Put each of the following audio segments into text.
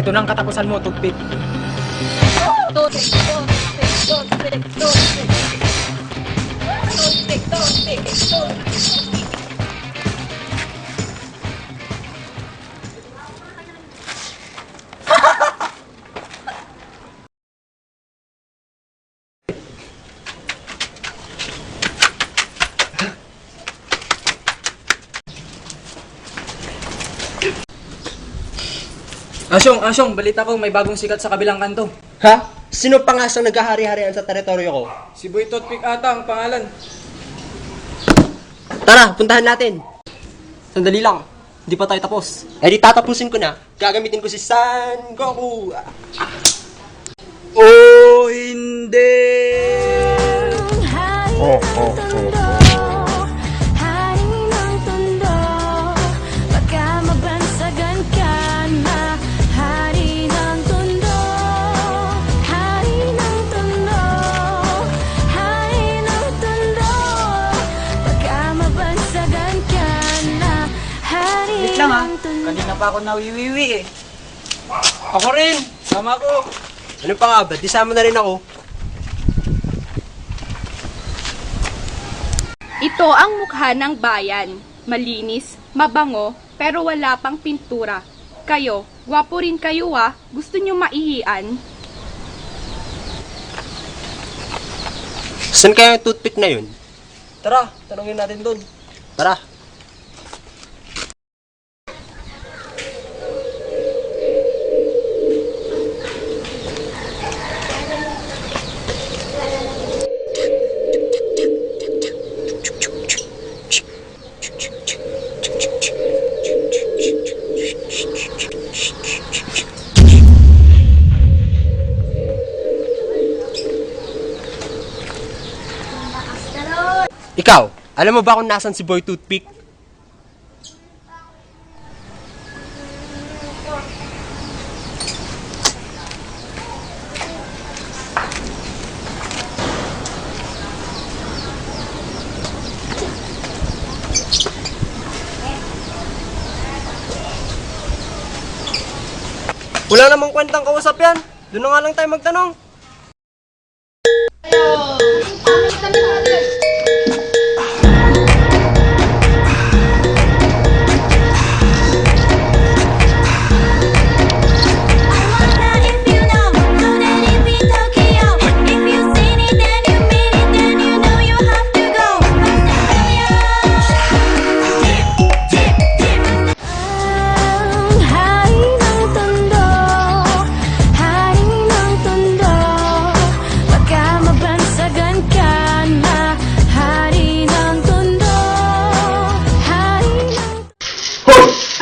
Ito na ang katapusan mo, toothpick. Asyong, balita ko may bagong sikat sa kabilang kanto. Ha? Sino pa nga siyang naghahari-harian sa teritoryo ko? Si Boy Toothpick ata ang pangalan. Tara, puntahan natin. Sandali lang, hindi pa tayo tapos. Eh di tatapusin ko na. Gagamitin ko si San Goku. Oh, hindi! Wait lang ha, kanina pa ako nawiwiwi eh. Ako rin! Sama ko. Ano pa nga ba? Disama na rin ako. Ito ang mukha ng bayan. Malinis, mabango, pero wala pang pintura. Kayo, gwapo rin kayo ah. Gusto nyo maihian? Saan kaya yung toothpick na yun? Tara, tanongin natin doon. Tara. Ikaw, alam mo ba kung nasan si Boy Toothpick? Wala namang kwentang kausap yan. Doon na nga lang tayo magtanong.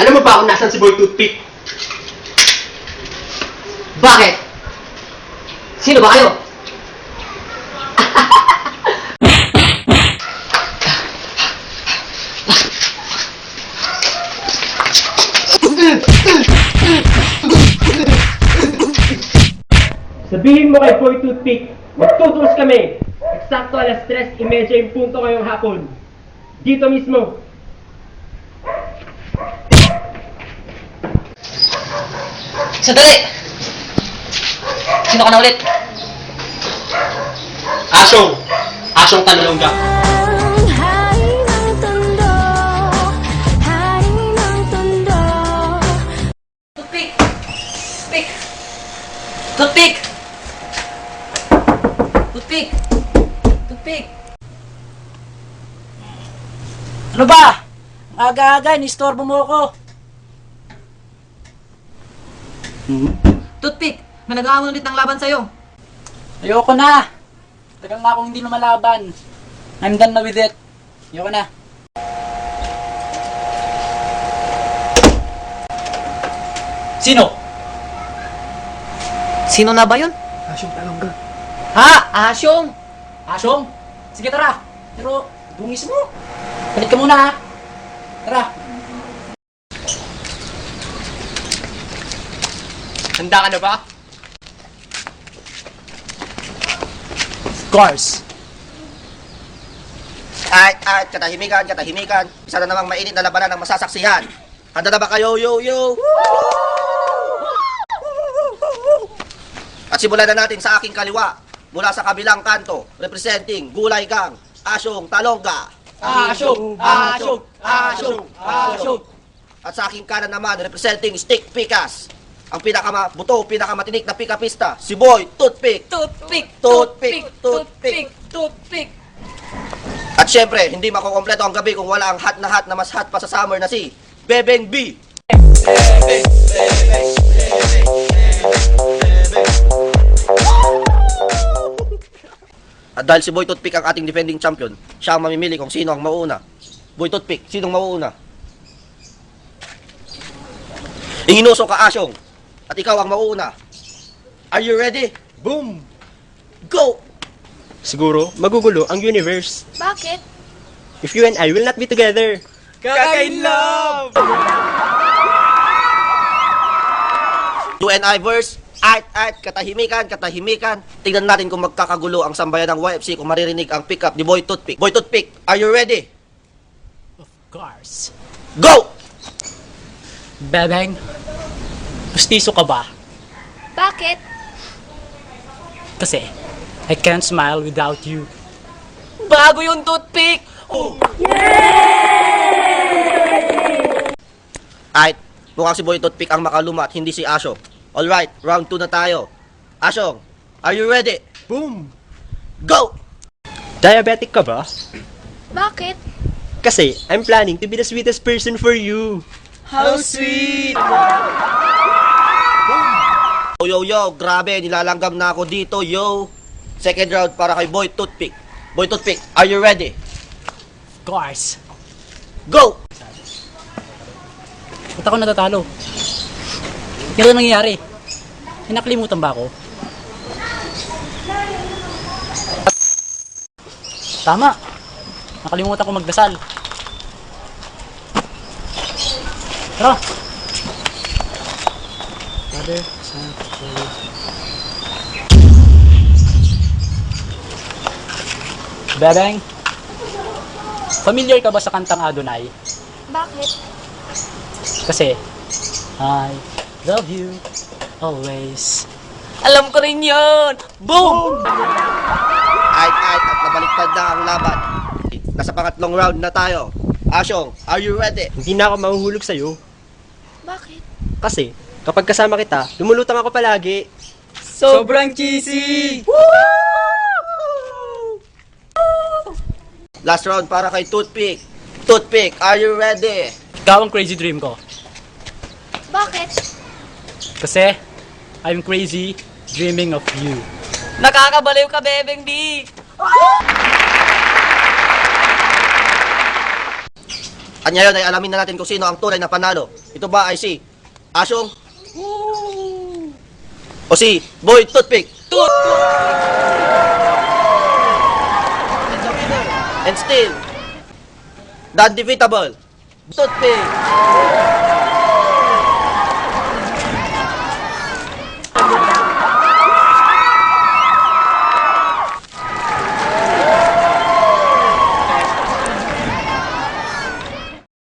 Alam mo ba kung nasan si Boy Toothpick? Bakit? Sino ba kayo? Sabihin mo kay Boy Toothpick, magtutulos kami. Eksakto alas 3:30 yung punto ngayong hapon. Dito mismo. Sandali! Sino ka na ulit? Asyong! Asyong Tanulongga. Toothpick! Toothpick! Toothpick! Toothpick! Toothpick! Ano ba? Ang aga-aga, nistorbo mo ako. Toothpick! May nag-aamon ulit ng laban sa'yo. Ayoko na. Tagal na akong hindi lumalaban. I'm done na with it. Ayoko na. Sino? Sino na ba yun? Asyong Talongga. Ha? Asyong! Asyong? Sige tara. Pero bungis mo. Balik ka muna ha. Tara. Handa ka na ba? Of course. Ay, katahimikan, katahimikan. Isa na namang mainit na labanan ang masasaksihan. Handa na ba kayo, yo? At simulan na natin sa aking kaliwa. Mula sa kabilang kanto, representing Gulay Gang, Asyong Talongga. Asyong! Asyong! Asyong! Asyong! At sa aking kanan naman, representing Stick Pikas. Ang pinakamatinik na pikapista, si Boy Toothpick. Toothpick! Toothpick! Toothpick! Toothpick! At syempre, hindi makukompleto ang gabi kung wala ang hot na mas hot pa sa summer na si Bebeng B. At dahil si Boy Toothpick ang ating defending champion, siya ang mamimili kung sino ang mauuna. Boy Toothpick, sinong mauuna? Inginuso ka, Asyong. At ikaw ang mauuna. Are you ready? Boom! Go! Siguro, magugulo ang universe. Bakit? If you and I will not be together. Kakainlove! You and I verse, art, katahimikan. Tingnan natin kung magkakagulo ang sambayan ng YFC kung maririnig ang pick-up ni Boy Toothpick. Boy Toothpick, are you ready? Of course. Go! Bebeng, gustiso ka ba? Bakit? Kasi, I can't smile without you. Bago yung toothpick! Alright, mukhang si Boy Toothpick ang makaluma at hindi si Asyong. Alright, round 2 na tayo. Asyong, are you ready? Boom! Go! Diabetic ka ba? Bakit? Kasi, I'm planning to be the sweetest person for you. How sweet! Yo, grabe, nilalanggam na ako dito, yo. Second round para kay Boy Toothpick. Boy Toothpick, are you ready? Of course. Go! Ba't ako natatalo? Yan ang nangyayari. Hinakalimutan ba ako? Tama. Nakalimutan ko magdasal. Tara. Father, Son, Holy. Bebeng, familiar ka ba sa kantang Adonai? Bakit? Kasi, I love you always. Alam ko rin yun! Boom! At nabaliktad na ang laban. Nasa pangatlong round na tayo. Asyong, are you ready? Hindi na ako mahuhulog sa'yo. Bakit? Kasi, kapag kasama kita, lumulutang ako palagi. Sobrang cheesy! Last round para kay Toothpick. Toothpick, are you ready? Ikaw ang crazy dream ko. Bakit? Kasi, I'm crazy dreaming of you. Nakakabaliw ka, Bebeng B! At ngayon ay alamin na natin kung sino ang tunay na panalo. Ito ba ay si Asyong? O si Boy Toothpick? And still, the undefeatable Toothpick!